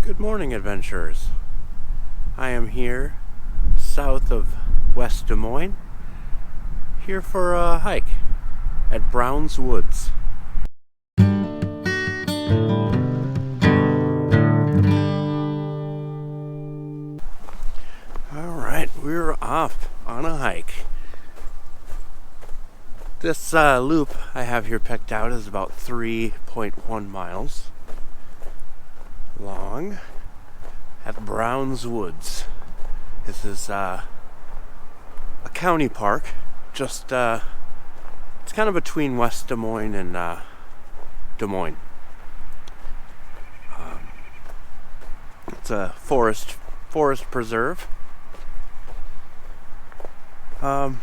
Good morning, adventurers. I am here south of West Des Moines, here for a hike at Brown's Woods. Alright, we're off on a hike. This loop I have here picked out is about 3.1 miles long at Brown's Woods. This is a county park, just it's kind of between West Des Moines and Des Moines. It's a forest preserve. And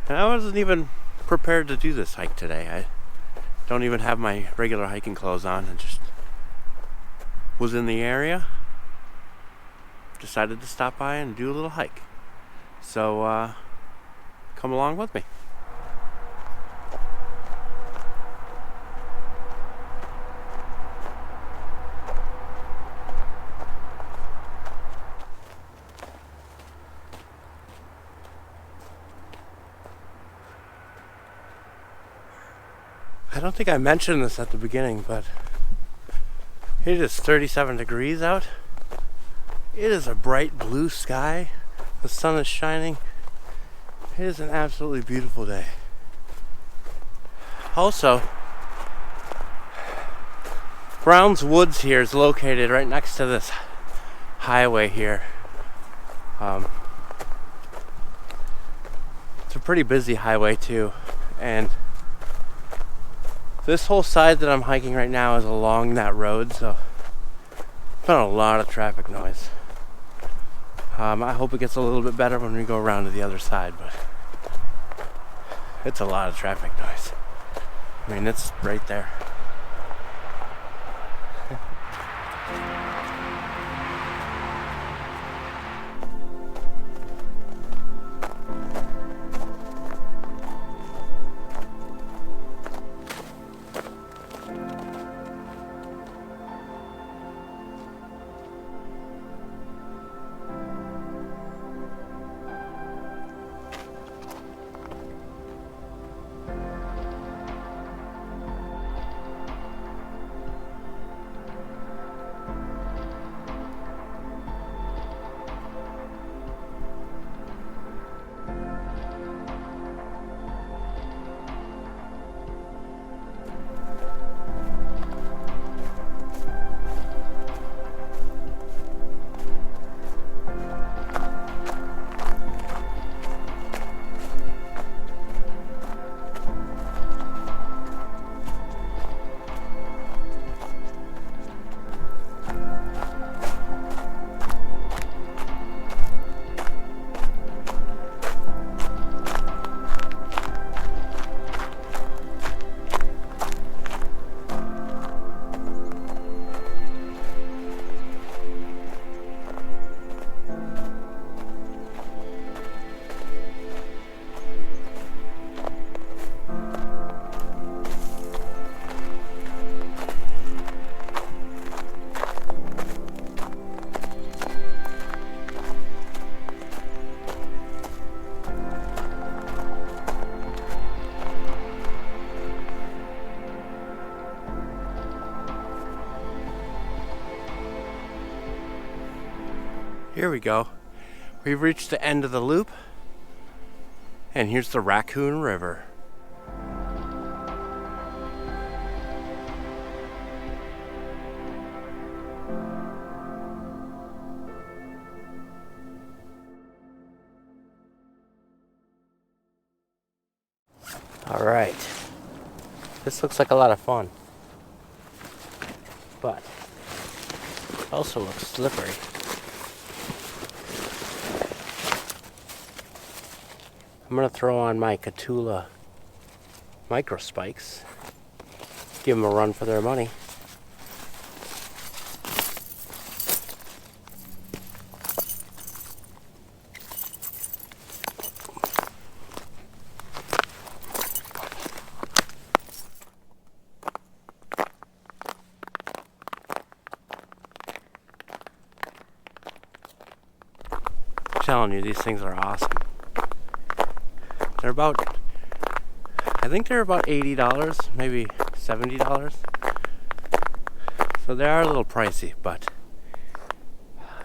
I wasn't even prepared to do this hike today. I don't even have my regular hiking clothes on. I just was in the area, decided to stop by and do a little hike. So come along with me. I don't think I mentioned this at the beginning, but it is 37 degrees out. It is a bright blue sky. The sun is shining. It is an absolutely beautiful day. Also, Brown's Woods here is located right next to this highway here. It's a pretty busy highway too, and this whole side that I'm hiking right now is along that road, so it's been a lot of traffic noise. I hope it gets a little bit better when we go around to the other side, but it's a lot of traffic noise. I mean, it's right there. Here we go. We've reached the end of the loop, and here's the Raccoon River. All right. This looks like a lot of fun, but it also looks slippery. I'm going to throw on my Catula micro spikes, give them a run for their money. telling you, these things are awesome. They're about, I think they're about $80, maybe $70. So they are a little pricey, but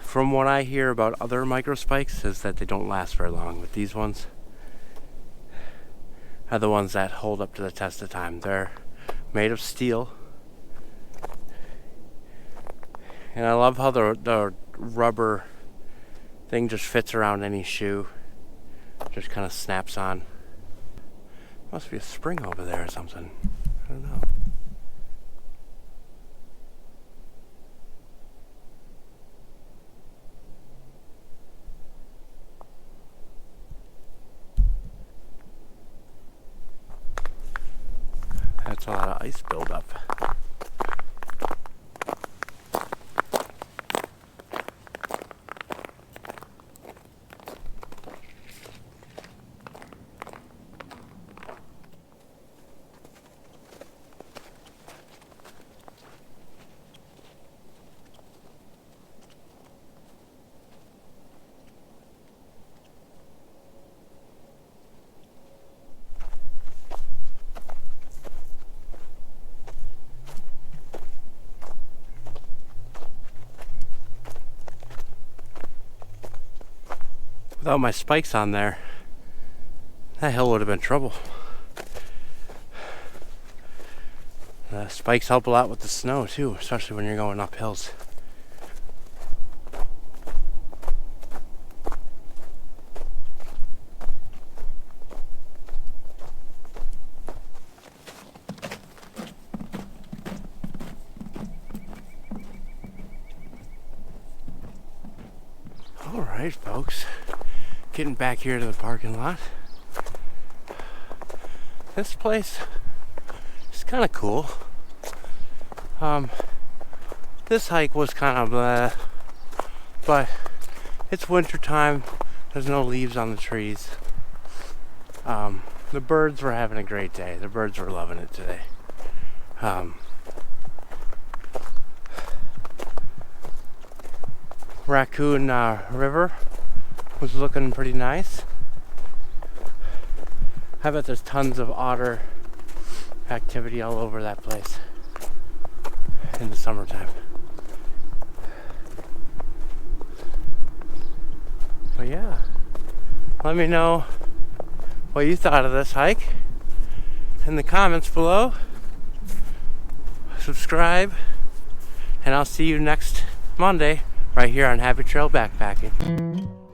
from what I hear about other micro spikes is that they don't last very long. But these ones are the ones that hold up to the test of time. They're made of steel. And I love how the rubber thing just fits around any shoe. Just kind of snaps on. Must be a spring over there or something. I don't know. That's a lot of ice buildup. Without my spikes on there, that hill would have been trouble. The spikes help a lot with the snow too, especially when you're going up hills. Alright folks, getting back here to the parking lot. This place is kind of cool. This hike was kind of blah, but it's winter time. There's no leaves on the trees. The birds were having a great day. The birds were loving it today. Raccoon River was looking pretty nice. I bet there's tons of otter activity all over that place in the summertime. But yeah, let me know what you thought of this hike in the comments below. Subscribe, and I'll see you next Monday right here on Happy Trail Backpacking.